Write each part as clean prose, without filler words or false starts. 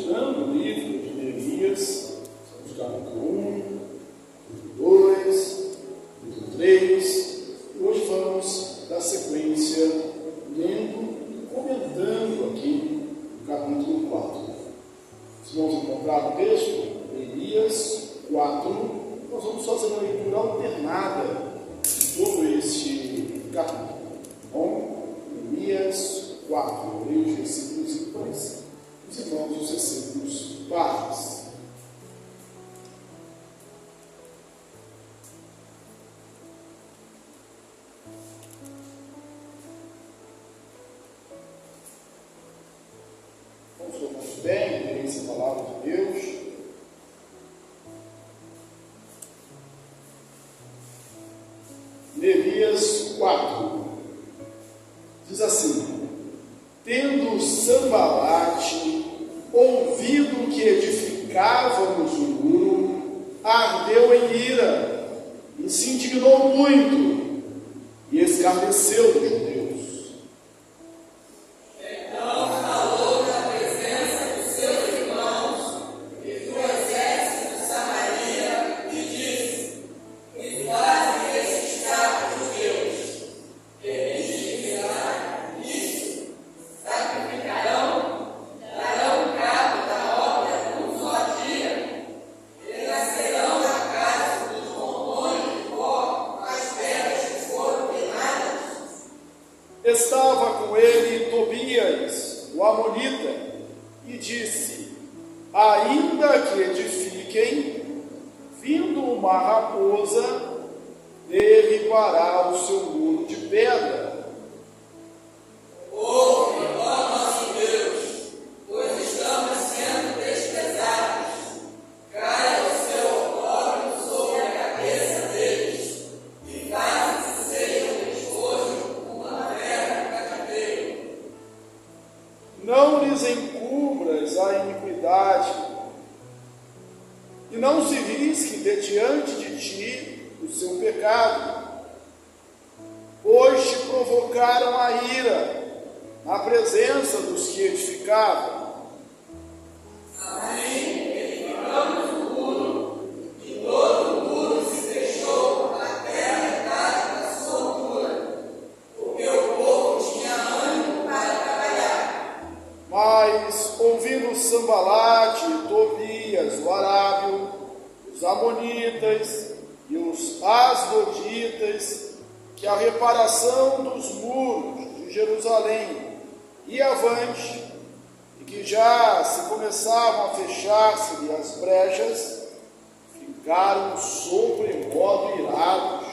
estudando o livro de Neemias, estamos no capítulo 1, capítulo 2, capítulo 3, e hoje vamos dar sequência lendo e comentando aqui o capítulo 4. Se vamos encontrar o texto, Neemias 4, nós vamos fazer uma leitura alternada de todo este capítulo. Bom, Neemias 4, eu leio os versículos e depois os irmãos os versículos pares. Vamos tomar bem, ler essa palavra de Deus. Neemias 4 diz assim: tendo Sanbalate ouvido que edificávamos o muro, ardeu em ira e se indignou muito e escarneceu dos judeus. Estava com ele Tobias, o amonita, e disse: ainda que edifiquem, vindo uma raposa, derribará o seu muro de pedra. Ouve, ó nosso Deus, pois estamos sendo desprezados. Caia o seu opróbrio sobre a cabeça deles, e faça que seja um despojo uma terra cativeiro. Não lhes encubras a iniquidade, e não se risque de diante de ti o seu pecado, pois te provocaram a ira na presença dos que edificavam. Assim, edificamos o muro, e todo o muro se fechou até a metade da sua altura, porque o povo tinha ânimo para trabalhar. Mas, ouvindo Sanbalate, Tobias, o arábio, os amonitas e os asdoditas, que a reparação dos muros de Jerusalém ia avante, e que já se começavam a fechar-se as brechas, ficaram sobremodo irados.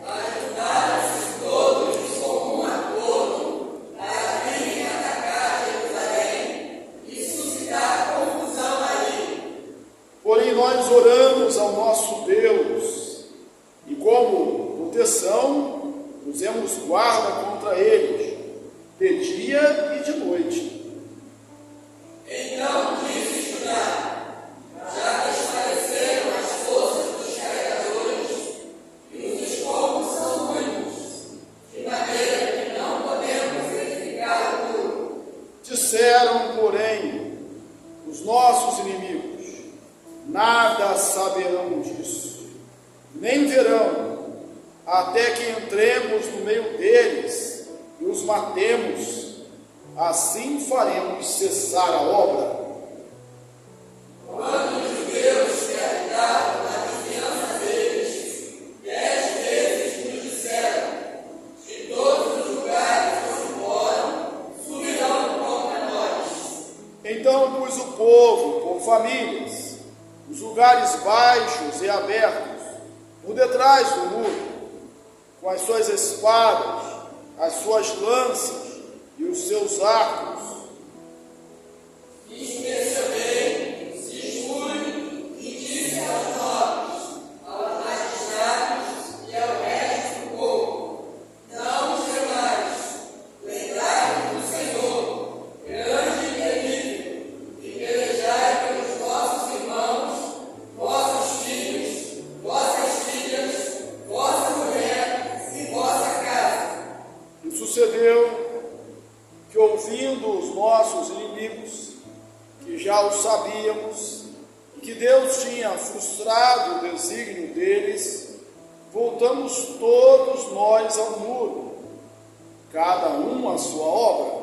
Ajudaram-se todos de comum acordo para virem atacar Jerusalém e suscitar confusão ali. Porém, nós oramos ao nosso Deus, e como proteção, pusemos guarda contra eles, de dia e de noite. Então disse Judá: já desfaleceram as forças dos carregadores, e os escombros são muitos, de maneira que não podemos edificar o muro. Disseram, porém, os nossos inimigos: nada saberão disso, nem verão, até que entremos no meio deles e os matemos, assim faremos cessar a obra. Quando os judeus se habitavam na vizinhança deles, 10 vezes nos disseram: se todos os lugares onde moram subirão contra nós. Então pus o povo por famílias, os lugares baixos e abertos, por detrás do muro, com as suas espadas, as suas lanças e os seus arcos. Inspecionei, se jure, e disse aos nobres, aos magistrados e ao resto do povo: não temais, lembrai-vos do Senhor, grande e terrível, e pelejai pelos vossos irmãos, vossos filhos, vossas filhas, vossa mulher e vossa casa. E sucedeu que, ouvindo os nossos inimigos que já o sabíamos, e que Deus tinha frustrado o desígnio deles, voltamos todos nós ao muro, cada um à sua obra.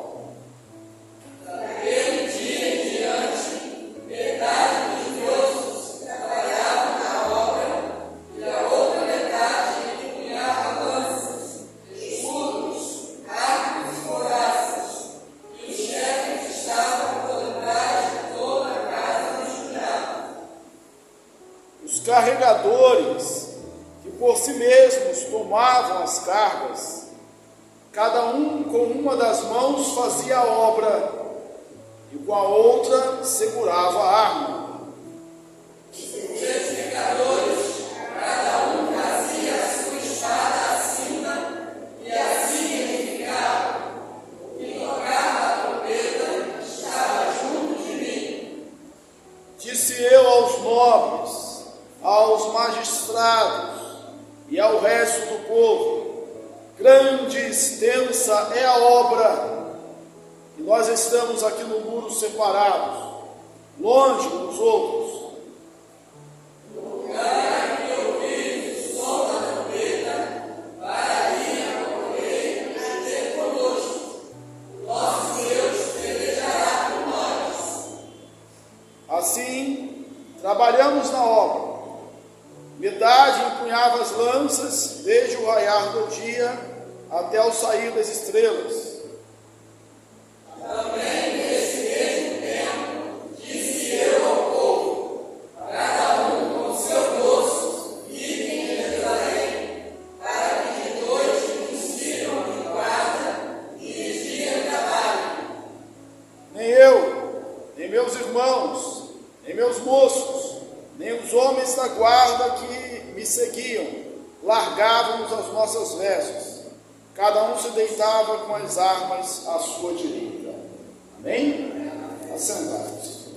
Daquele dia em diante, metade dos moços trabalhavam na obra e a outra metade empunhava lanças, escudos, arcos e couraças. E os chefes estavam por trás de toda a casa do escravo. Os carregadores, que por si mesmos tomavam as cargas, cada um com uma das mãos fazia a obra e com a outra segurava a arma. Os edificadores, cada um trazia a sua espada acima e assim edificava. O que tocava a trombeta estava junto de mim. Disse eu aos nobres, aos magistrados e ao resto do povo: grande e extensa é a obra, e nós estamos aqui no muro separados, longe uns dos outros. Assim, trabalhamos na obra. Metade empunhava as lanças desde o raiar do dia até o sair das estrelas. Também nesse mesmo tempo, disse eu ao povo: cada um com seu moço, fiquem em Jerusalém, para que de noite nos sirvam de guarda e de dia trabalhem. Nem eu, nem meus irmãos, nem meus moços, nem os homens da guarda que me seguiam, largávamos as nossas vestes. Cada um se deitava com as armas à sua direita. Amém? Assentados.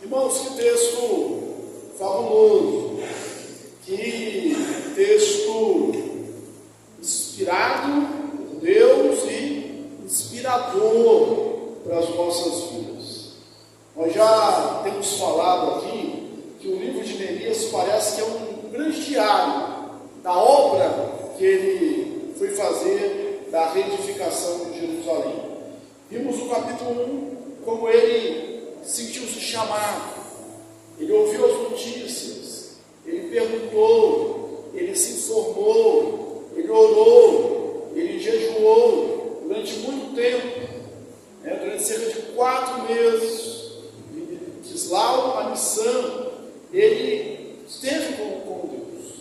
Irmãos, que texto fabuloso, que texto inspirado por Deus e inspirador para as nossas vidas. Nós já temos falado aqui que o livro de Neemias parece que é um grande diário da obra que ele foi fazer da reedificação de Jerusalém. Vimos no capítulo 1 como ele sentiu-se chamado, ele ouviu as notícias, ele perguntou, ele se informou, ele orou, ele jejuou durante muito tempo, durante cerca de 4 meses, diz lá a missão, ele esteve com Deus.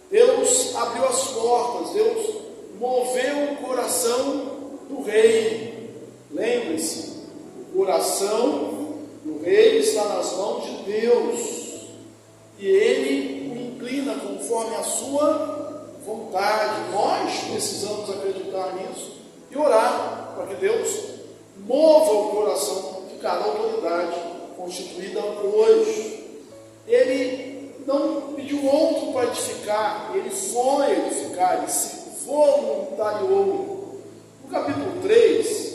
Deus abriu as portas, Deus moveu o coração do rei. Lembre-se, o coração do rei está nas mãos de Deus e ele o inclina conforme a sua vontade. Nós precisamos acreditar nisso e orar para que Deus mova o coração de cada autoridade constituída hoje. Ele não pediu outro para edificar, ele foi edificar, ele se voluntariou. No capítulo 3,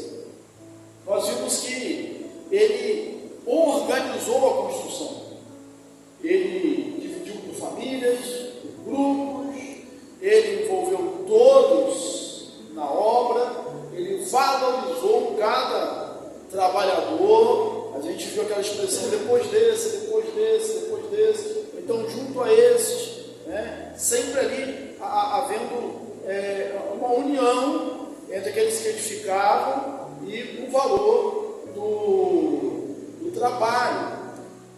nós vimos que ele organizou a construção. Ele dividiu por famílias, por grupos, ele envolveu todos na obra, ele valorizou cada trabalhador. A gente viu aquela expressão: depois desse, depois desse, depois desse. Então, junto a esses, sempre ali havendo uma união entre aqueles que edificavam e o valor do trabalho.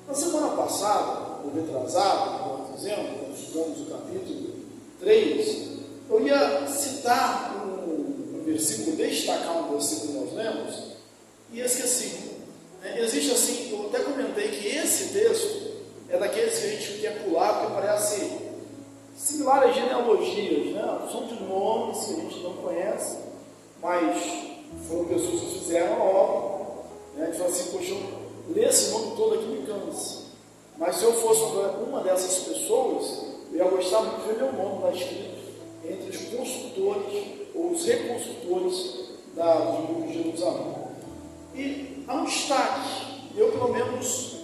Na semana passada, ou retrasada, nós estudamos o capítulo 3, eu ia citar um versículo, destacar um versículo que nós lemos, e esqueci. Existe assim, eu até comentei que esse texto é daqueles que a gente quer pular, porque parece similar às genealogias, são de nomes que a gente não conhece, mas foram pessoas que fizeram a obra. A gente fala assim: poxa, ler esse nome todo aqui me cansa, mas se eu fosse uma dessas pessoas, eu ia gostar muito de ver meu nome lá escrito entre os construtores ou os reconstrutores do muro de Jerusalém. E há um destaque, eu pelo menos menos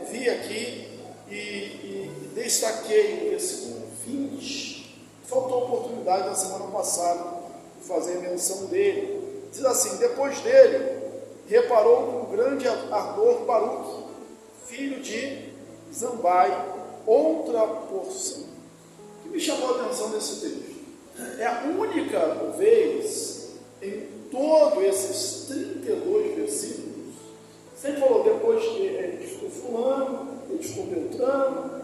vi aqui e destaquei o versículo 20. Faltou a oportunidade na semana passada de fazer menção dele. Diz assim: depois dele, reparou com grande ardor Baruque, filho de Zambai, outra porção. O que me chamou a atenção nesse texto? É a única vez em todos esses 32 versículos, sempre falou, depois edificou fulano, edificou Beltrano,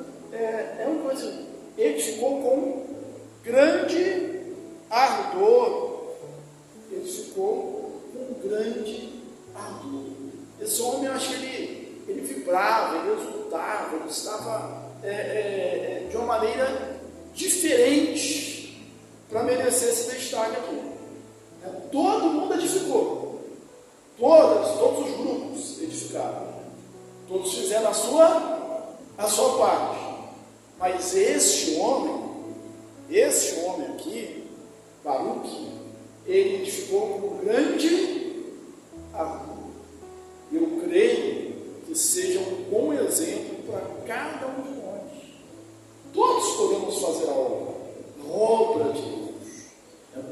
uma coisa, edificou com grande ardor, edificou com grande ardor. Esse homem, eu acho que ele vibrava, ele exultava, ele estava de uma maneira diferente para merecer esse destaque aqui. Todo mundo edificou, todos os grupos edificaram, todos fizeram a sua parte, mas este homem aqui, Baruque, ele edificou com grande ardor. Eu creio que seja um bom exemplo para cada um de nós. Todos podemos fazer a obra de Deus.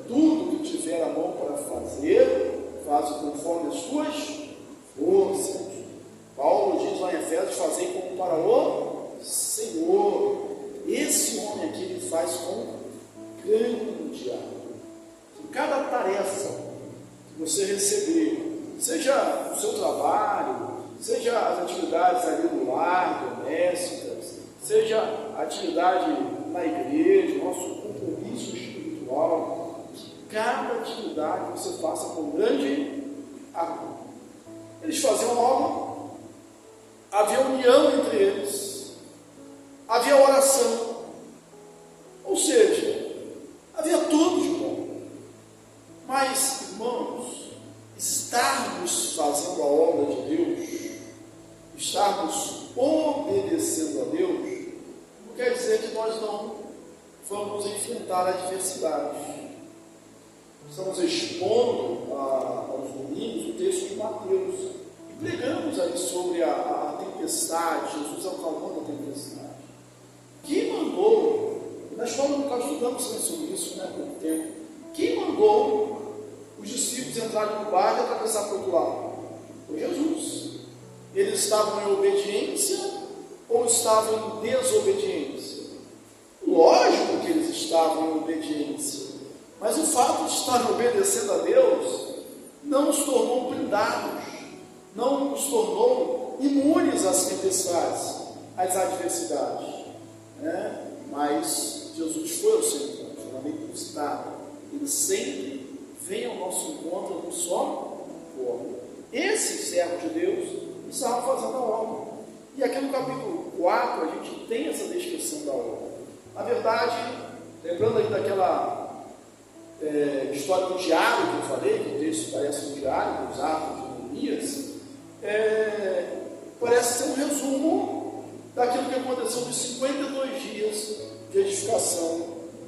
Tudo que tiver a mão para fazer, faz conforme as suas forças. Paulo diz lá em Efésios: fazei como para o Senhor. Esse homem aqui, ele faz com grande ardor. Que cada tarefa que você receber, seja o seu trabalho, seja as atividades ali no lar, domésticas, seja a atividade na igreja, nosso compromisso espiritual, que cada atividade você faça com grande ardor. Eles faziam obra, havia união entre eles, havia oração, ou seja, havia tudo de bom. Mas, irmãos, estarmos fazendo a obra de Deus, estarmos obedecendo a Deus, não quer dizer que nós não vamos enfrentar adversidades. Estamos expondo aos domingos o texto de Mateus e pregamos aí sobre a tempestade, Jesus acalmando a tempestade. Quem mandou, na escola nós estudamos sobre isso, né, por tempo, quem mandou os discípulos entrarem no barco e atravessar para o outro lado? Foi Jesus. Eles estavam em obediência ou estavam em desobediência? Lógico que eles estavam em obediência, mas o fato de estar obedecendo a Deus não nos tornou blindados, não nos tornou imunes às tempestades, às adversidades, né? Mas Jesus foi ao seu encontro, ela meio custada. Ele sempre vem ao nosso encontro de só forma. Esses servos de Deus estavam fazendo a obra. E aqui no capítulo 4 a gente tem essa descrição da obra. Na verdade, lembrando aí daquela história do diário que eu falei, que o texto parece um diário, dos Atos de Neemias, parece ser um resumo daquilo que aconteceu nos 52 dias de edificação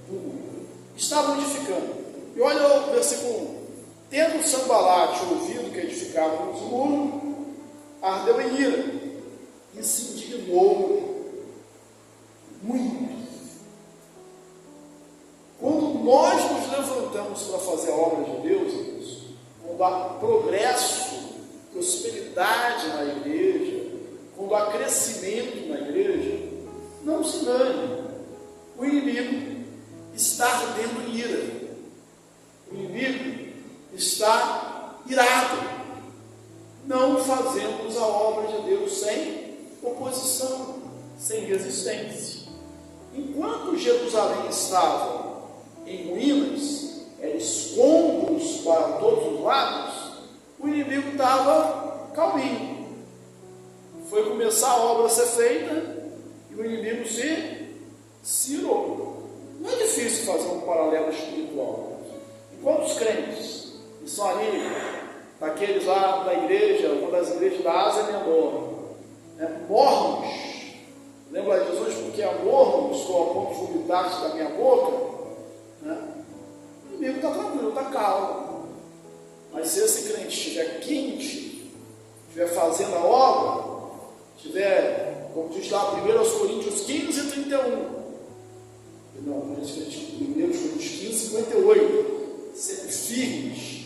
do muro. Estavam edificando. E olha o versículo 1. Tendo Sanbalate ouvido que edificavam os muros, ardeu em ira e se indignou muito. Quando nós nos levantamos para fazer a obra de Deus, quando há progresso, prosperidade na igreja, quando há crescimento na igreja, não se engane, o inimigo está ardendo em ira. O inimigo está irado. Não fazemos a obra de Deus sem oposição, sem resistência. Enquanto Jerusalém estava em ruínas, escombros para todos os lados, o inimigo estava calminho. Foi começar a obra a ser feita e o inimigo se irou. Não é difícil fazer um paralelo espiritual. Enquanto os crentes que são ali, daqueles lá da igreja, uma das igrejas da Ásia Menor, mornos, lembra de Jesus, porque mornos estou a ponto de vomitar da minha boca, o inimigo está tranquilo, está calmo. Mas se esse crente estiver quente, estiver fazendo a obra, estiver, como diz lá, 1 Coríntios 15, 31. Não, 1 Coríntios 15, 58. Sempre firmes,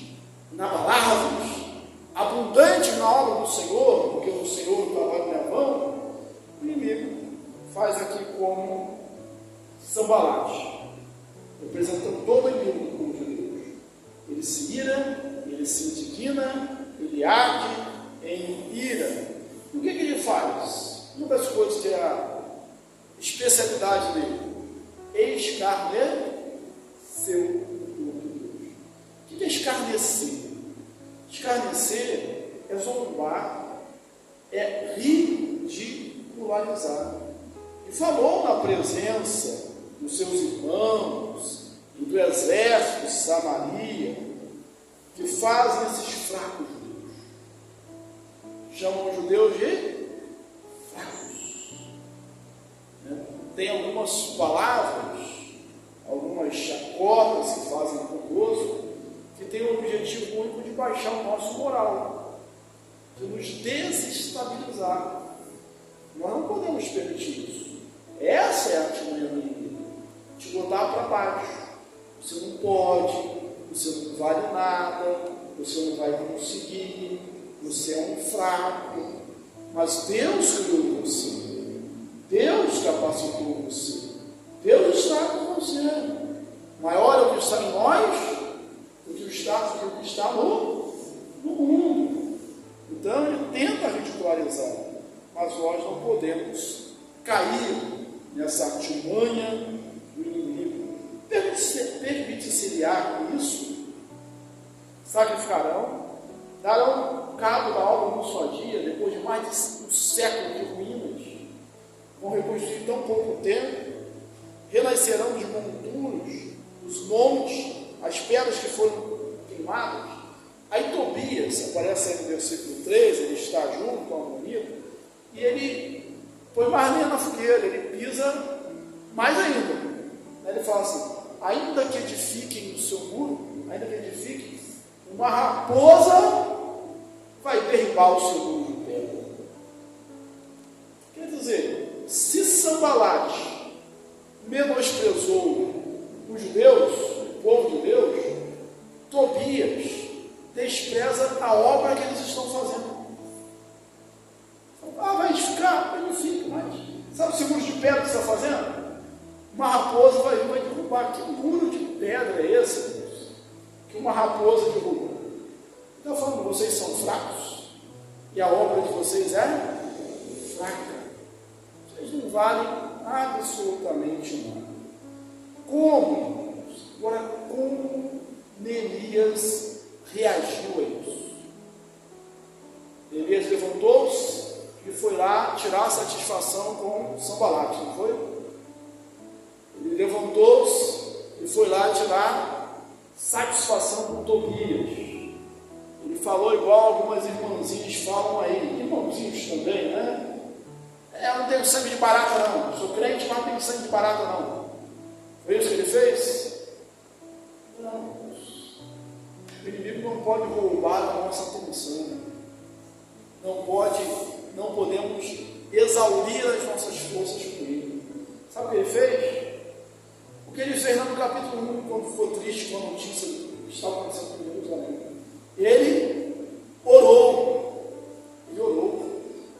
inabaláveis, abundantes na obra do Senhor, porque o Senhor trabalha não é vão. O inimigo faz aqui como Sambalate, representando todo o inimigo do judeu. Ele se ira, ele se indigna, ele age em ira. E o que ele faz? Uma das coisas que é a especialidade dele: escarnecer o Deus. O que é escarnecer? Escarnecer é zombar, é ridicularizar. E falou na presença dos seus irmãos e do exército de Samaria, que fazem esses fracos judeus. Chamam os judeus de fracos. Tem algumas palavras, algumas chacotas que fazem conosco, que tem o objetivo único de baixar o nosso moral, de nos desestabilizar. Nós não podemos permitir isso. Essa é a artimanha do inimigo, te botar para baixo. Você não pode, você não vale nada, você não vai conseguir, você é um fraco. Mas Deus criou você, Deus capacitou você, Deus está com você. Maior é o que está em nós do que o que está no mundo. Então ele tenta ridicularizar, mas nós não podemos cair nessa artimanha do inimigo. Permite-se-lhe-á com isso, sacrificarão, darão cabo da obra num só dia, depois de mais de um século de ruínas, vão reconstruir em tão pouco tempo, renascerão dos monturos, dos montes, as pedras que foram queimadas. Aí Tobias, aparece aí no versículo 13, ele está junto com a Amonita, e ele põe mais lenha na fogueira, ele pisa mais ainda. Ele fala assim: ainda que edifiquem o seu muro, ainda que edifiquem, uma raposa vai derribar o seu muro de pedra. Quer dizer, se Sambalate menosprezou os judeus, o povo de Deus, Tobias despreza a obra que eles estão fazendo. Vai edificar? Edifica, mas sabe o muro de pedra que você está fazendo? Uma raposa vai vir e vai derrubar. Que muro de pedra é esse, Deus? Que uma raposa derruba. Está falando, vocês são fracos e a obra de vocês é fraca. Vocês não valem absolutamente nada. Como? Agora, como Neemias reagiu a isso? Neemias levantou-se e foi lá tirar a satisfação com Sambalate, não foi? Ele levantou-se e foi lá tirar satisfação com Tobias. Ele falou igual algumas irmãzinhas falam aí, irmãozinhos também, né? Eu não tenho sangue de barata não, sou crente, mas não tenho sangue de barata não. Foi isso que ele fez? Não. O inimigo não pode roubar a nossa atenção. Não podemos exaurir as nossas forças com ele. Sabe o que ele fez? O que ele fez lá no capítulo 1, quando ficou triste com a notícia que estava acontecendo com Jerusalém. Ele orou.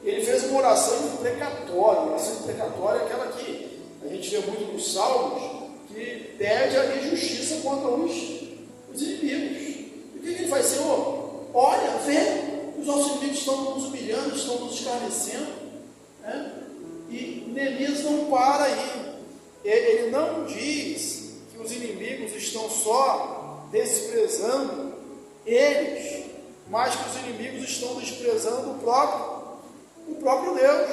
Ele fez uma oração imprecatória. Uma oração imprecatória é aquela que a gente vê muito nos Salmos, que pede ali justiça contra os inimigos. E o que ele faz? Senhor, olha, vê, os nossos inimigos estão nos humilhando, estão nos escarnecendo, né? E Neemias não para aí. Ele não diz que os inimigos estão só desprezando eles, mas que os inimigos estão desprezando o próprio Deus.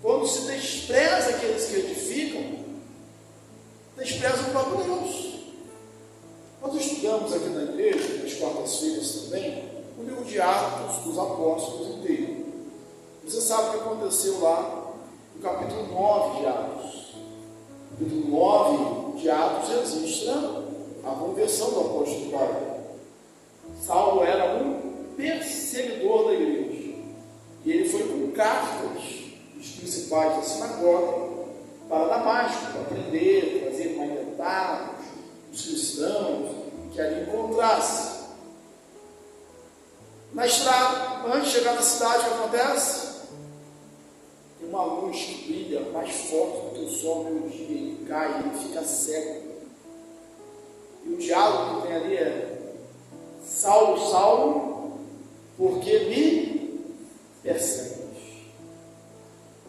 Quando se despreza aqueles que edificam, despreza o próprio Deus. Nós estudamos aqui na igreja, nas quartas-feiras também, o livro de Atos dos Apóstolos inteiro. Você sabe o que aconteceu lá no capítulo 9 de Atos. No capítulo 9 de Atos registra a conversão do apóstolo Paulo. Saulo era um perseguidor da igreja. E ele foi com cartas dos principais da sinagoga para Damasco, para prender, trazer maionetários, os cristãos que ali encontrasse. Na estrada, antes de chegar na cidade, o que acontece? Tem uma luz que brilha mais forte do que o sol no dia, ele cai, ele fica cego. E o diálogo que tem ali é: Saulo, Saulo, por que me persegues?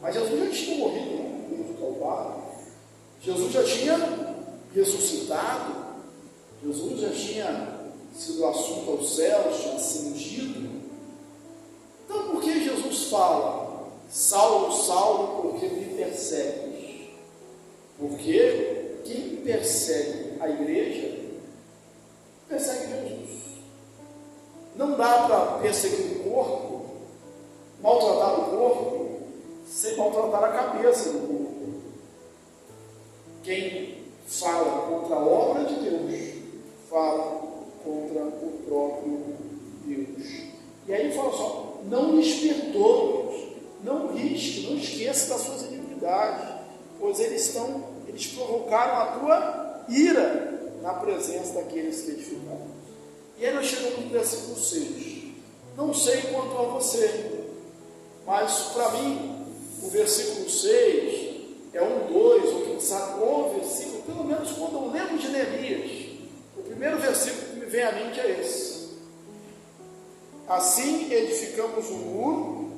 Mas Jesus já tinha morrido na cruz do Calvário, Jesus já tinha ressuscitado, Jesus já tinha sido assunto aos céus, tinha ascendido. Então por que Jesus fala: Saulo, Saulo, por que me persegues? Porque quem persegue a igreja persegue Jesus. Não dá para perseguir o corpo, maltratar o corpo, sem maltratar a cabeça do corpo. Quem fala contra a obra de Deus, fala contra o próprio Deus. E aí ele fala só: não lhes perdoes, não risque, não esqueça das suas iniquidades, pois eles provocaram a tua ira na presença daqueles que edificaram. E aí nós chegamos no versículo 6. Não sei quanto a você, mas para mim o versículo 6 é 1, 2, ou quem sabe o versículo, pelo menos quando eu lembro de Neemias, o primeiro versículo que me vem à mente é esse: assim edificamos o muro,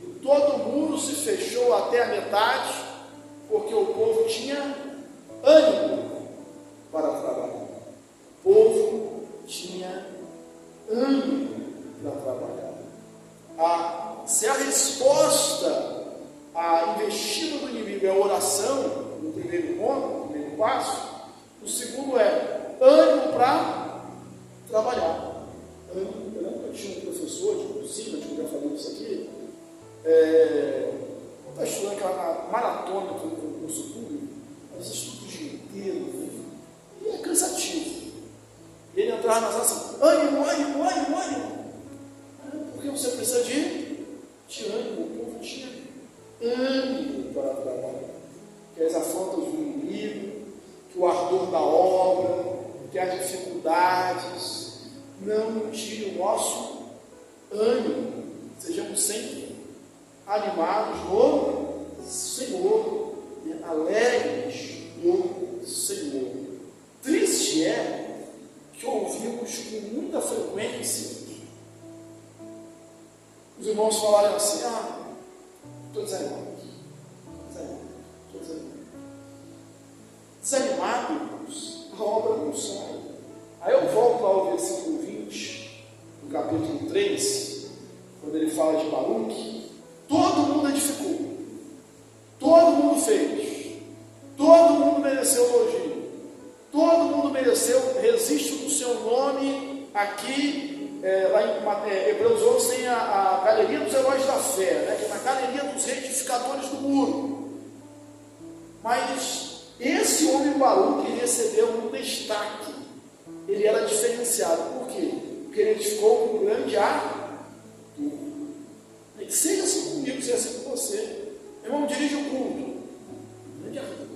e todo o muro se fechou até a metade, porque o povo tinha ânimo para trabalhar. O povo tinha ânimo para trabalhar. Se a resposta à investida do inimigo é a oração, no primeiro ponto, no primeiro passo, o segundo é ânimo para trabalhar. Eu lembro que eu tinha um professor de cursinho, acho que eu já falei isso aqui, está estudando aquela maratona do concurso público, mas estuda o dia inteiro, né? E é cansativo. E ele entrava nas aulas assim: ânimo, ânimo, ânimo, ânimo. Porque você precisa de ânimo. O povo tinha ânimo para trabalhar. Que as afrontas do inimigo, que o ardor da obra, que as dificuldades não tirem o nosso ânimo. Sejamos sempre animados no Senhor, alegres no Senhor. Triste é que ouvimos com muita frequência os irmãos falarem assim: estou desanimado. Desanimados, a obra não sai. Aí eu volto ao versículo 20, do capítulo 3, quando ele fala de Baruque. Todo mundo edificou, todo mundo fez, todo mundo mereceu elogio, todo mundo mereceu registro do seu nome aqui, lá em Hebreus 11 tem a galeria dos heróis da fé, né, que é na galeria dos reedificadores do muro. Mas esse homem Baruque recebeu um destaque, ele era diferenciado. Por quê? Porque ele edificou com grande ardor. Seja assim comigo, seja assim com você. Irmão, dirige o culto, grande ardor.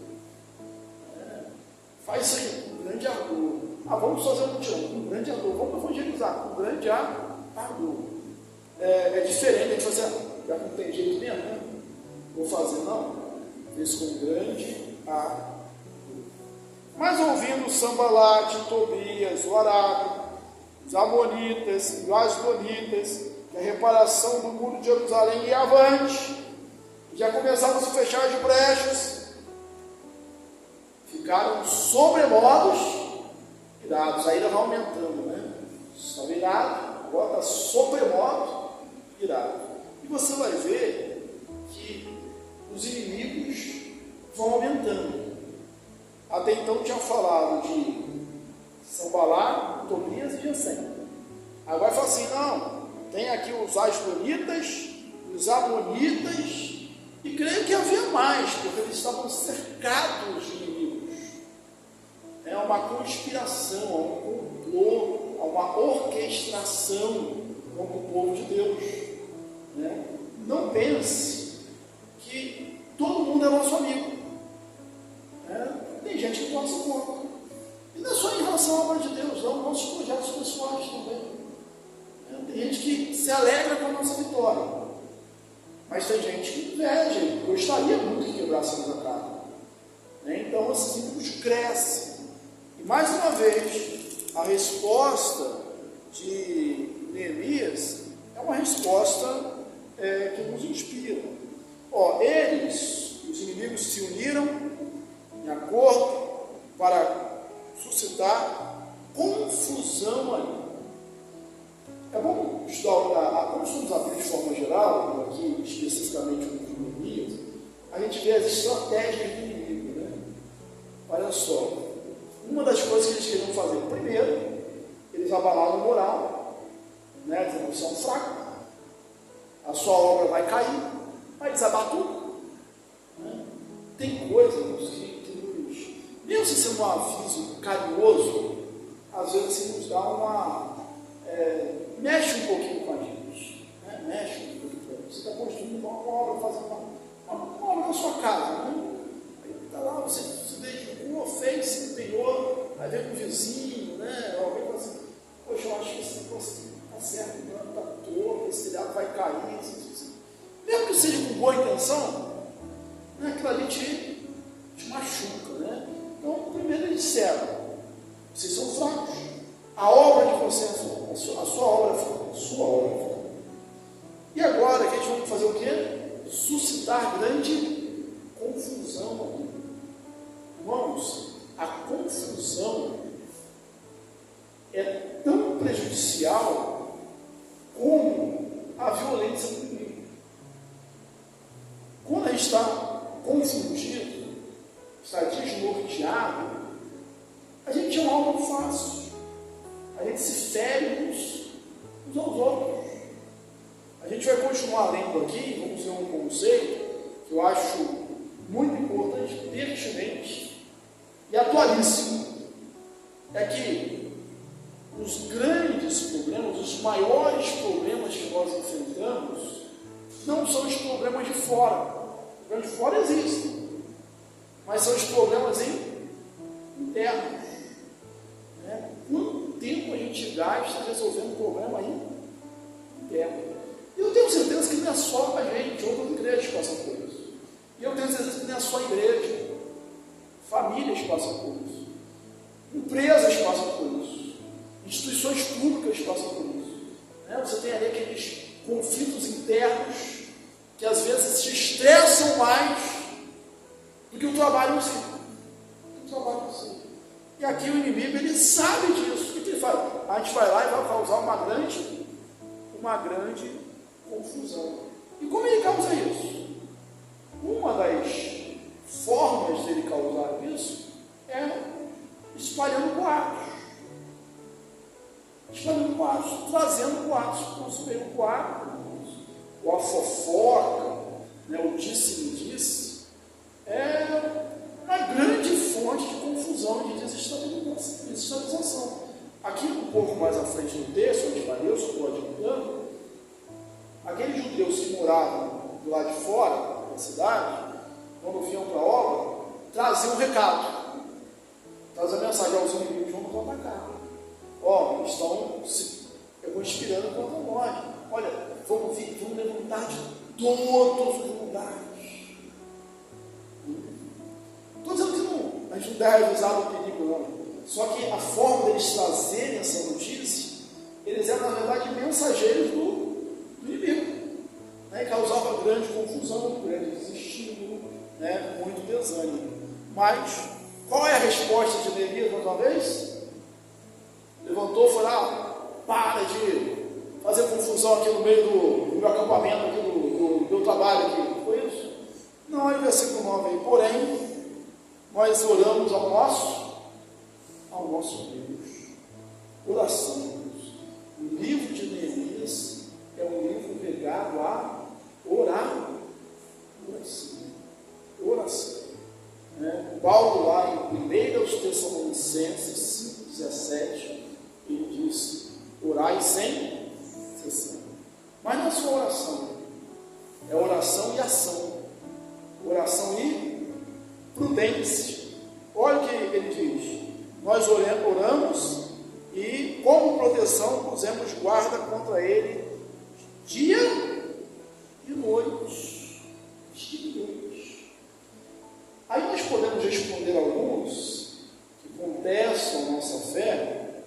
Faz isso aí, grande ardor. Vamos fazer um mutirão, com grande ardor. Vamos evangelizar, com grande ardor. É diferente, a gente fazer, já não tem jeito mesmo, né? Vou fazer, não. Fez com grande ardor. Mas ouvindo Sambalate, Tobias, o Arábio, os Amonitas, os Asdonitas, que a reparação do muro de Jerusalém ia avante, já começavam a se fechar de brechas, ficaram sobremodos irados. A ira vai aumentando, né? Estava irado, agora está sobremodo irado. E você vai ver que os inimigos vão aumentando. Até então tinha falado de Sambalá, Tobias e Gesem. Agora fala assim: não, tem aqui os Asdonitas, os Amonitas, e creio que havia mais, porque eles estavam cercados de inimigos. É uma conspiração, é um complô, é uma orquestração como o povo de Deus. Né? Não pense que todo mundo é nosso amigo. Né? Tem gente que torce contra. E não é só em relação à obra de Deus, não, nossos projetos pessoais também. Né? Tem gente que se alegra com a nossa vitória, mas tem gente que inveja, gostaria muito que quebrássemos a cara. Né? Então esses inimigos crescem. E mais uma vez, a resposta de Neemias é uma resposta que nos inspira. Os inimigos se uniram em acordo para suscitar confusão ali. É bom estudar, como estamos abrindo de forma geral, aqui especificamente o Neemias, a gente vê as estratégias do inimigo. Né? Olha só, uma das coisas que eles queriam fazer, primeiro, eles abalaram o moral, né? Dizendo que são fracos, a sua obra vai cair, vai desabar tudo. Né? Tem coisas que mesmo se sendo um aviso carinhoso, às vezes nos dá mexe um pouquinho com a gente. Né? Mexe um pouquinho com a gente. Você está construindo uma obra, fazendo uma obra na sua casa. Né? Aí está lá, você se dedicou, fez, se empenhou, aí vem com o vizinho, né? Alguém fala assim, poxa, eu acho que esse negócio está certo, está torto, esse telhado vai cair, assim. Mesmo que seja com boa intenção, né? Aquilo ali te machuca, né? Então, primeiro eles disseram, vocês são fracos, a obra de vocês, a sua obra é fraca. E agora, que a gente vai fazer o quê? Suscitar grande confusão. Irmãos, a confusão é tão prejudicial como a violência do inimigo. Quando a gente está confundido, está desnorteado, a gente é um alvo fácil. A gente se fere uns aos outros. A gente vai continuar lendo aqui, vamos ver um conceito que eu acho muito importante, pertinente e atualíssimo. É que os grandes problemas, os maiores problemas que nós enfrentamos, não são os problemas de fora. Os problemas de fora existem, mas são os problemas internos. Né? Quanto tempo a gente gasta resolvendo um problema aí interno? E eu tenho certeza que não é só a gente, outras igrejas passam por isso. E eu tenho certeza que não é só a igreja, famílias passam por isso, empresas passam por isso, instituições públicas passam por isso. Né? Você tem ali aqueles conflitos internos que às vezes se estressam mais do que o trabalho em si. E aqui o inimigo, ele sabe disso. O que ele faz? A gente vai lá e vai causar uma grande confusão. E como ele causa isso? Uma das formas dele causar isso é espalhando boatos. Trazendo boatos. Construir um boato, ou a fofoca, né, o disse-me-disse, é uma grande fonte de confusão e de desestabilização. Aqui, um pouco mais à frente no texto, onde vai eu estou adiantando, aqueles judeus que moravam do lado de fora da cidade, quando vinham para a obra, traziam um recado, traziam a mensagem aos inimigos: vamos atacar. Estão se conspirando contra nós. Olha, vamos levantar de todos os lugares. Estou dizendo que a gente não deve revisar o perigo, não. Só que a forma deles trazerem essa notícia, eles eram, na verdade, mensageiros do inimigo. Né? E causava grande confusão, grande desestímulo, né? Muito desânimo. Mas, qual é a resposta de Neemias, mais uma vez? Levantou, foi lá: para de fazer confusão aqui no meio do meu acampamento, aqui do meu trabalho aqui. Foi isso? Não, é o versículo 9 aí. Porém, nós oramos ao nosso Deus. Oração. O livro de Neemias é um livro ligado a orar. Oração. Né? Paulo, lá em 1 Tessalonicenses 5,17, ele diz: orai sem cessar. só oração, é oração e ação, oração e prudência. Olha o que ele diz: nós oramos e, como proteção, pusemos guarda contra ele dia e noite. Dia e noite. Aí nós podemos responder a alguns que contestam a nossa fé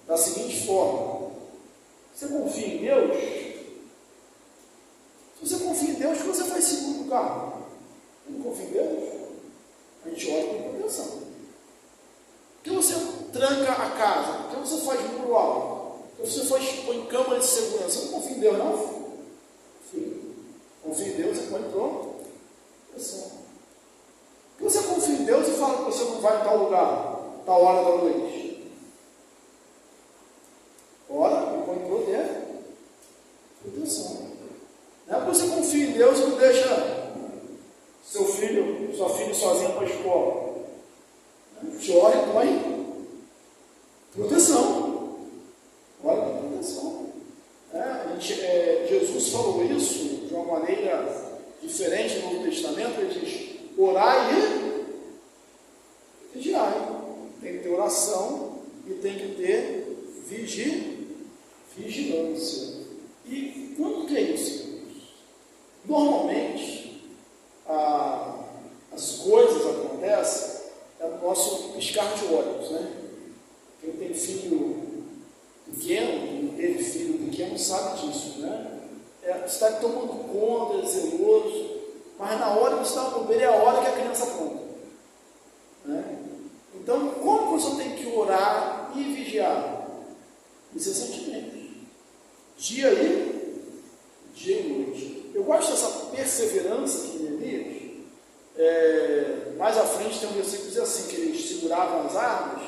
da seguinte forma: você confia em Deus? Se você confia em Deus, o que você faz seguro no carro? Você não confia em Deus? A gente ora com proteção. Por que você tranca a casa? Por que você faz muro alto? Por que você põe câmera de segurança? Você não confia em Deus, não? Confia em Deus e põe proteção. Por que você confia em Deus e fala que você não vai em tal lugar, tal hora da noite? Ora e põe proteção. Não é porque você confia em Deus e não deixa seu filho, sua filha sozinha para a escola. Te ora e põe proteção. Ora com proteção. Jesus falou isso de uma maneira diferente no Novo Testamento. Ele diz: orai e vigiai. Tem que ter oração e tem que ter vigilância. E quando que é isso? Normalmente, as coisas acontecem no nosso piscar de olhos, né? Quem tem filho pequeno, quem teve filho pequeno, sabe disso, né? Está tomando conta, é zeloso, mas na hora que está no bobeiro é a hora que a criança conta, né? Então, como você tem que orar e vigiar? Incessantemente, dia e noite. Eu gosto dessa perseverança que Neemias. Mais à frente tem um versículo que diz assim, que eles seguravam as armas,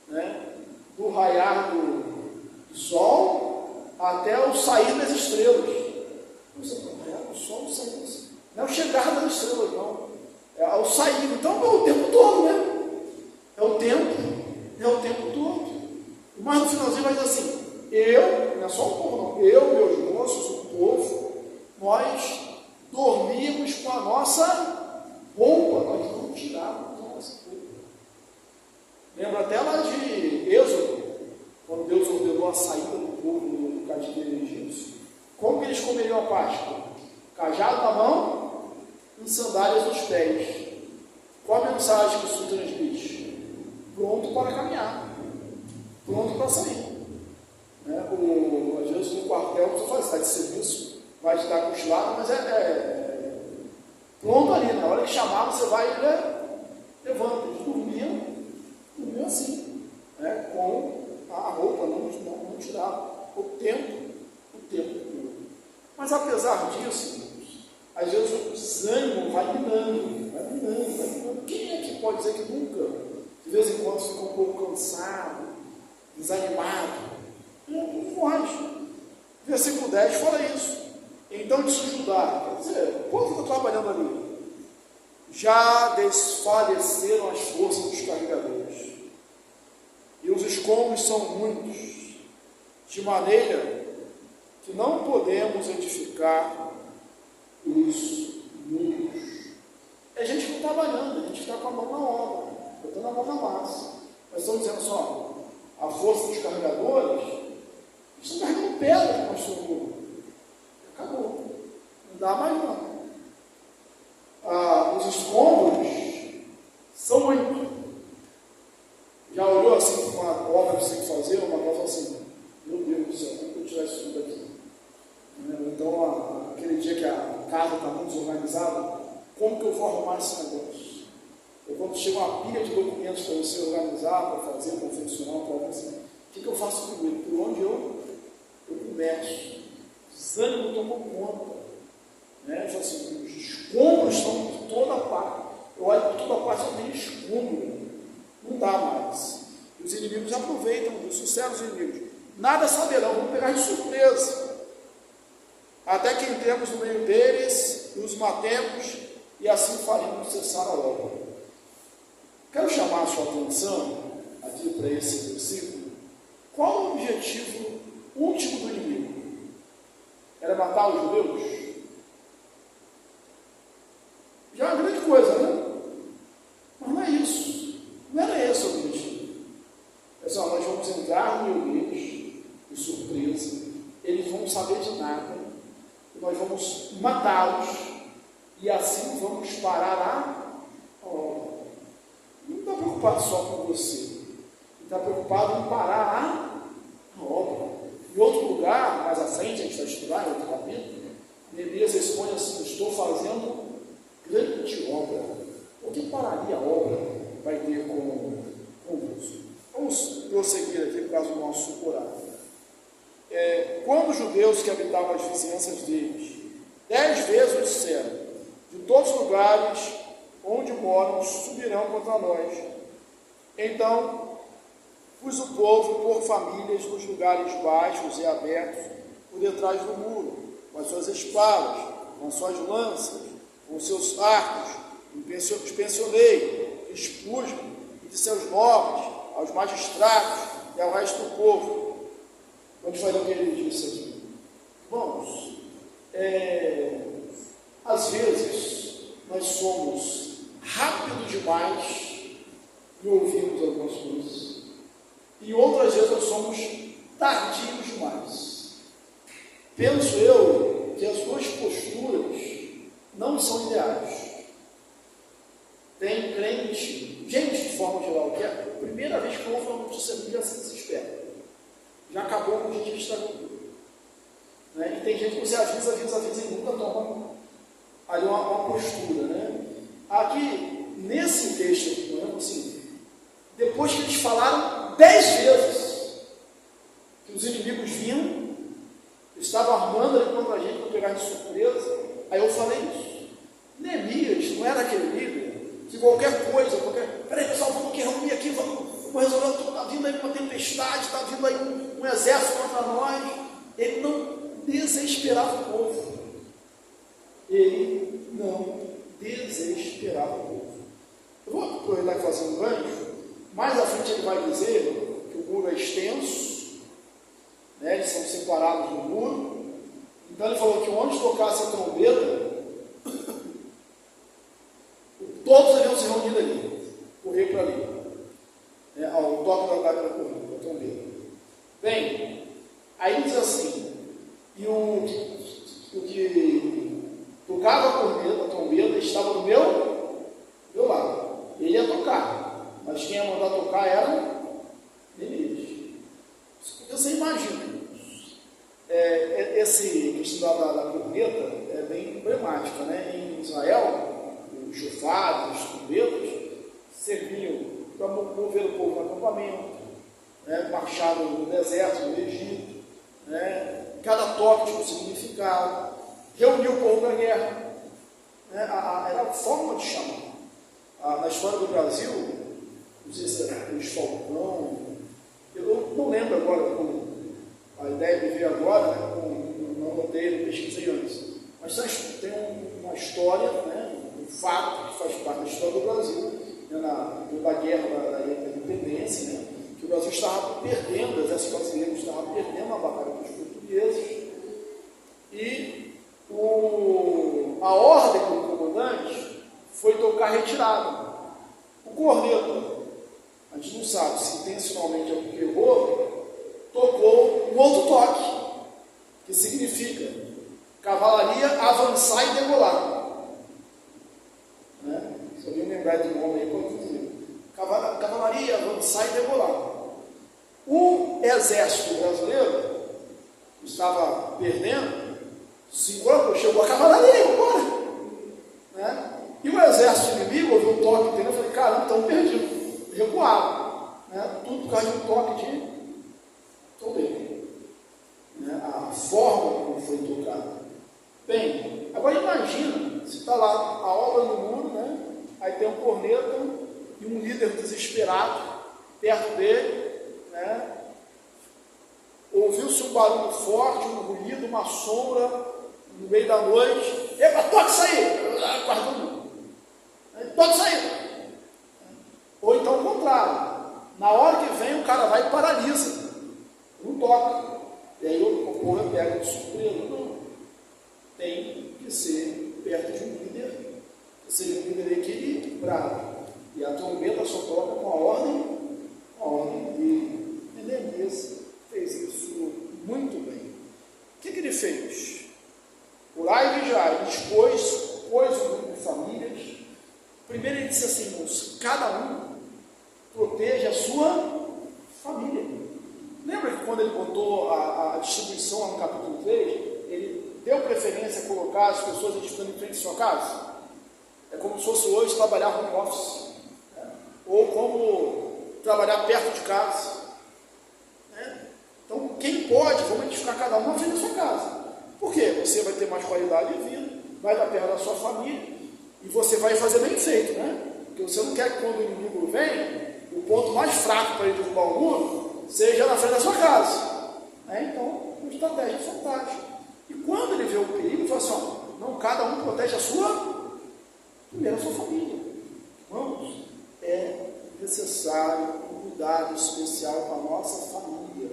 né, do raiar do sol até o sair das estrelas. O raiar do sol, o sair das estrelas. Não é o chegar das estrelas, não. É o sair. Então é o tempo todo, né? É o tempo todo. Mas no finalzinho vai dizer assim: não é só o povo, não. Meus moços, o povo, nós dormíamos com a nossa roupa, nós não tirávamos a nossa roupa. Lembra até lá de Êxodo, quando Deus ordenou a saída do povo do cativeiro egípcio. Como que eles comeriam a Páscoa? Cajado na mão e sandálias nos pés. Qual a mensagem que isso transmite? Pronto para caminhar, pronto para sair. Às vezes no quartel você faz, está de serviço, vai te dar cochilada, mas pronto ali, na hora que chamar você vai e levanta. Eles dormiam assim, né, com a roupa, não tirava o tempo todo. Mas apesar disso, às vezes o desânimo vai minando. Quem é que pode dizer que nunca, de vez em quando, fica um pouco cansado, desanimado? Não faz. Versículo 10 fala isso. Então de se ajudar, quer dizer, o povo está trabalhando ali. Já desfaleceram as forças dos carregadores, e os escombros são muitos, de maneira que não podemos edificar os muros. É gente que está trabalhando, a gente está com a mão na obra, botando a mão na massa. Nós estamos dizendo só, a força dos carregadores estão carregando pedra que nós somos. Acabou. Não dá mais não. Os escombros são muito. Já olhou assim para uma obra que você tem que fazer, uma coisa assim, meu Deus do céu, como que eu tirar isso tudo aqui? Então, aquele dia que a casa está muito desorganizada, como que eu vou arrumar esse negócio? Quando chega uma pilha de documentos para você organizar, para fazer, confeccionar, para assim, o que eu faço primeiro? Por onde eu começo? Desânimo tomou conta. Então, assim, os escombros estão por toda parte. Eu olho por toda parte, só tem escombro. Não dá mais. E os inimigos aproveitam do sucesso dos inimigos. Nada saberão, vão pegar de surpresa. Até que entremos no meio deles e os matemos, e assim faremos cessar a obra. Quero chamar a sua atenção aqui para esse versículo. Qual o objetivo último do inimigo? Era matar os judeus? Já é uma grande coisa, né? Mas não é isso. Não era esse o objetivo. Pessoal, nós vamos entrar no meu Deus, de surpresa, eles vão saber de nada, e nós vamos matá-los, e assim vamos parar a obra. Não está preocupado só com você, ele está preocupado em parar a obra. Em outro lugar, mais à frente, a gente vai estudar em outro capítulo, Neemias responde assim: estou fazendo grande obra. O que pararia a obra vai ter convosco? Vamos prosseguir aqui por causa do nosso horário. Quando os judeus que habitavam as vizinhanças deles 10 vezes o disseram: de todos os lugares onde moram subirão contra nós, então pus o povo por famílias nos lugares baixos e abertos por detrás do muro, com as suas espadas, com as suas lanças, com os seus arcos, os pensionei, expus de seus nobres aos magistrados e ao resto do povo. Vamos fazer o que ele disse aqui. Irmãos, às vezes nós somos rápidos demais em ouvirmos algumas coisas, e outras vezes nós somos tardios demais. Penso eu que as duas posturas não são ideais. Tem crente, gente de forma geral, que é a primeira vez que ouve uma notícia já se desespera. Já acabou com o que estragou tudo. Né? E tem gente que você avisa e nunca toma ali uma postura. Né? Aqui, nesse texto aqui, por exemplo, assim, depois que eles falaram 10 vezes que os inimigos vinham, estavam armando ali contra a gente para pegar de surpresa, aí eu falei isso. Neemias não era aquele líder que qualquer coisa, peraí pessoal, vamos reunir aqui, vamos resolver, está vindo aí uma tempestade, está vindo aí um exército contra nós. Ele não desesperava o povo. Ele não desesperava o povo. Eu vou aproveitar e fazer um gancho. Mais à frente ele vai dizer que o muro é extenso, né? Eles são separados do muro. Então ele falou que onde tocasse a trombeta, todos deviam se reunir ali, correr para ali, né? Ao toque da trombeta. Bem, aí diz assim, e o que tocava a trombeta estava do meu lado. Ele ia tocar, mas quem ia mandar tocar era Neemias. Você imagina, esse questão da corneta é bem emblemática, né? Em Israel, os chofares, os trombetas serviam para mover o povo no acampamento, né? Marcharam no deserto, no Egito, né? Cada toque tinha um significado, reuniu o povo na guerra, né? Era a forma de chamar. Na história do Brasil, não sei se era os Falcão, eu não lembro agora, a ideia me veio agora, né? Não notei, não pesquisei antes, mas tem uma história, né? Um fato que faz parte da história do Brasil, né? Da guerra da independência, né? Que o Brasil estava perdendo, o exército brasileiro estava perdendo a batalha dos portugueses, e a ordem do comandante foi tocar retirada. O corneta, a gente não sabe se intencionalmente ou porque errou, tocou um outro toque, que significa cavalaria avançar e degolar. Né? Se alguém lembrar do nome aí, pode dizer. Cavalaria avançar e degolar. O exército brasileiro estava perdendo, chegou a cavalaria, embora. Né? E o exército inimigo ouviu um toque dele, eu falei, caramba, estão perdidos, recuaram, né? Tudo por causa de um toque de trombeta, né? A forma como foi tocada. Bem, agora imagina, se está lá a obra no muro, né? Aí tem um corneta e um líder desesperado perto dele, né? Ouviu-se um barulho forte, um ruído, uma sombra no meio da noite. Epa, toque isso aí! Guardando. Toque isso aí! Ou então o contrário. Na hora que vem, o cara vai e paralisa. Não toca. E aí o povo pega de surpresa. Não. tem que ser perto de um líder, que seja um líder equilibrado. E a trombeta só toca com a ordem dele. E Neemias fez isso muito bem. O que ele fez? Orai e vigiai, pôs um grupo de famílias. Primeiro ele disse assim, irmãos, cada um proteja a sua família. Lembra que quando ele botou a distribuição lá no capítulo 3, ele deu preferência a colocar as pessoas edificando em frente à sua casa? É como se fosse hoje trabalhar home office, né? Ou como trabalhar perto de casa, né? Então, quem pode, vamos edificar cada um na frente da sua casa. Por quê? Você vai ter mais qualidade de vida, vai estar perto da sua família, e você vai fazer bem feito, né? Porque você não quer que quando o inimigo vem, o ponto mais fraco para ele derrubar o muro seja na frente da sua casa, né? Então, uma estratégia fantástica. E quando ele vê o perigo, ele fala assim, ó, não, cada um protege primeiro a sua família. Irmãos, é necessário um cuidado especial com a nossa família,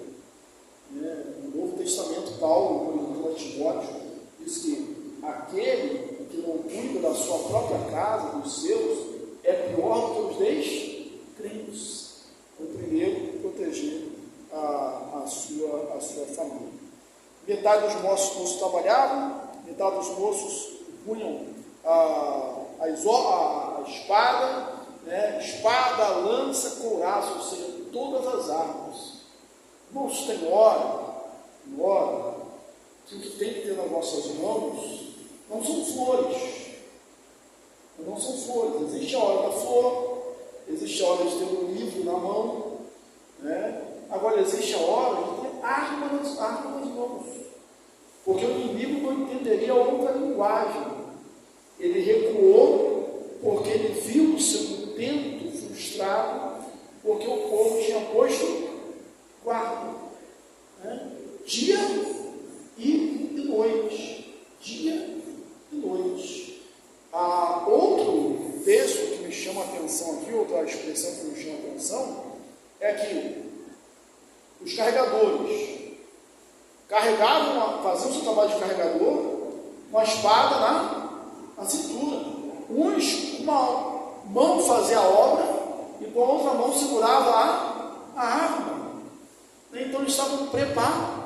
né? No Novo Testamento, Paulo, no Timóteo, diz que aquele que não cuida da sua própria casa, dos seus, é pior do que os descrentes. Então, primeiro, proteger a sua família. Metade dos moços trabalhavam, metade dos moços punham a espada, né? Espada, lança, couraça, ou seja, todas as armas. Irmãos, tem hora que o que tem que ter nas nossas mãos não são flores. Não são flores. Existe a hora da flor, existe a hora de ter um livro na mão, né? Agora existe a hora de ter arma nas mãos. Porque o inimigo não entenderia outra linguagem. Ele recuou porque ele viu o seu intento frustrado, porque o povo tinha posto guarda, né? Dia e noite. Dia e noite. Outro texto que me chama a atenção aqui, outra expressão que me chama a atenção, é que os carregadores faziam o seu trabalho de carregador com a espada na cintura. Uns, uma mão fazia a obra e com a outra mão segurava a arma. Então eles estavam preparados.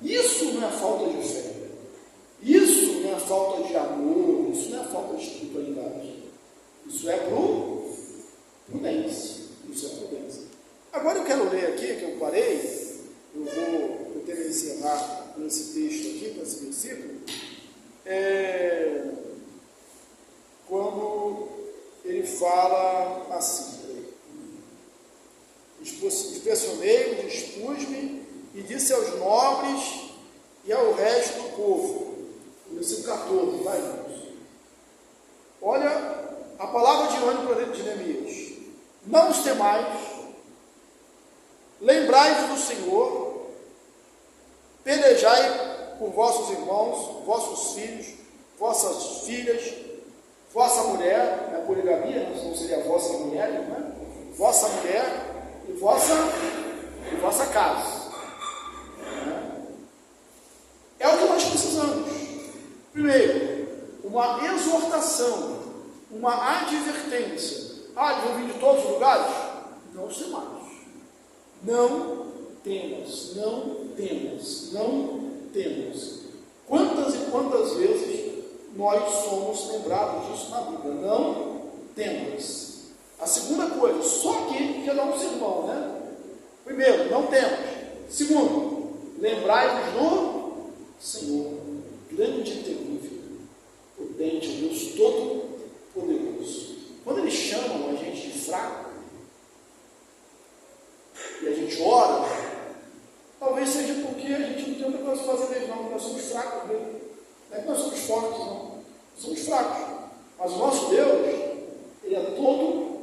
Isso não é falta de fé. Isso não é falta de amor. Isso não é falta de espiritualidade. Isso é prudência. Isso é prudência. Agora eu quero ler aqui, que eu parei. Eu tenho que encerrar com esse texto aqui, com esse versículo. Quando ele fala assim: inspecionei-me, dispus-me e disse aos nobres e ao resto do povo. Versículo 14, vai, irmãos. Olha a palavra de ânimo de Neemias: não os temais, lembrai-vos do Senhor, pelejai por vossos irmãos, vossos filhos, vossas filhas, vossa mulher, a poligamia, não seria a vossa mulher, né? Vossa mulher e vossa casa. É o que nós precisamos. Primeiro, uma exortação, uma advertência. Eles vão vir de todos os lugares? Não os temais. Não temos, não temos, não temos. Quantas e quantas vezes nós somos lembrados disso na Bíblia? Não temos. A segunda coisa, só aqui já dá um sermão, né? Primeiro, não temos. Segundo, lembrai-vos do Senhor, grande e terrível, potente, Deus todo-poderoso. Quando eles chamam a gente de fraco, e a gente ora, talvez seja porque a gente não tem outra coisa para fazer mesmo, não. Nós somos fracos mesmo. Não é que nós somos fortes, não. Somos fracos. Mas o nosso Deus, Ele é todo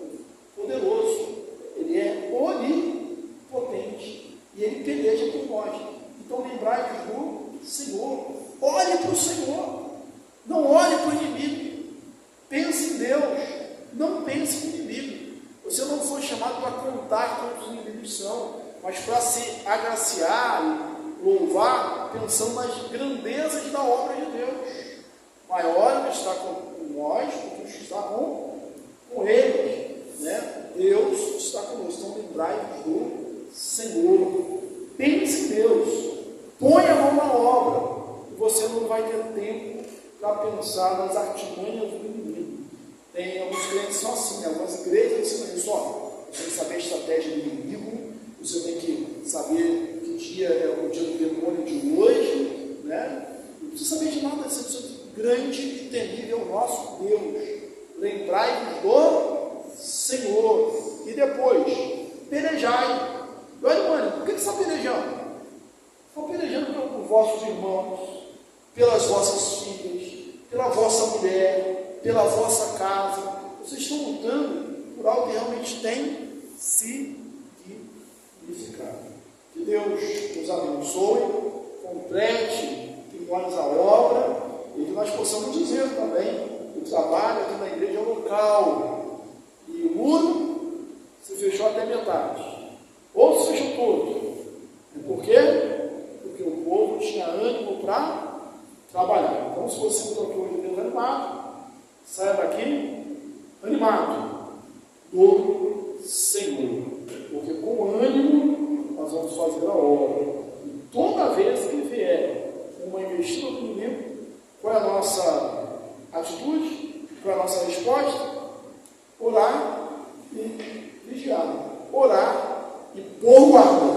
poderoso. Ele é onipotente. E Ele peleja por nós. Então lembrai-vos do Senhor. Olhe para o Senhor. Não olhe para o inimigo. Pense em Deus. Não pense no inimigo. Você não foi chamado para contar quantos inimigos são, mas para se agraciar e louvar orar pensando nas grandezas da obra de Deus. Maior está com nós do que está com eles, né? Deus está conosco. Então, lembrai-vos do Senhor. Pense em Deus. Põe a mão na obra. E você não vai ter tempo para pensar nas artimanhas do inimigo. Tem alguns crentes que são assim, algumas igrejas ensinam isso. Você tem que saber a estratégia do inimigo, você tem que saber que dia é o dia do demônio de hoje, né? Não precisa saber de nada, você precisa de grande e terrível nosso Deus. Lembrai-vos do Senhor. E depois, pelejai. Olha, mano, por que você está pelejando? Estão pelejando pelos vossos irmãos, pelas vossas filhas, pela vossa mulher, pela vossa casa. Vocês estão lutando por algo que realmente tem significado. Que Deus nos abençoe, complete em nós a obra e que nós possamos dizer também o trabalho aqui na igreja local. E o muro se fechou até metade. Ou se fechou todo. Por quê? Porque o povo tinha ânimo para trabalhar. Então, se você entrou aqui hoje desanimado, saia daqui animado do Senhor. Porque com ânimo nós vamos fazer a obra. E toda vez que vier uma investida do inimigo, qual é a nossa atitude? Qual é a nossa resposta? Orar e vigiar. Orar e pôr guarda.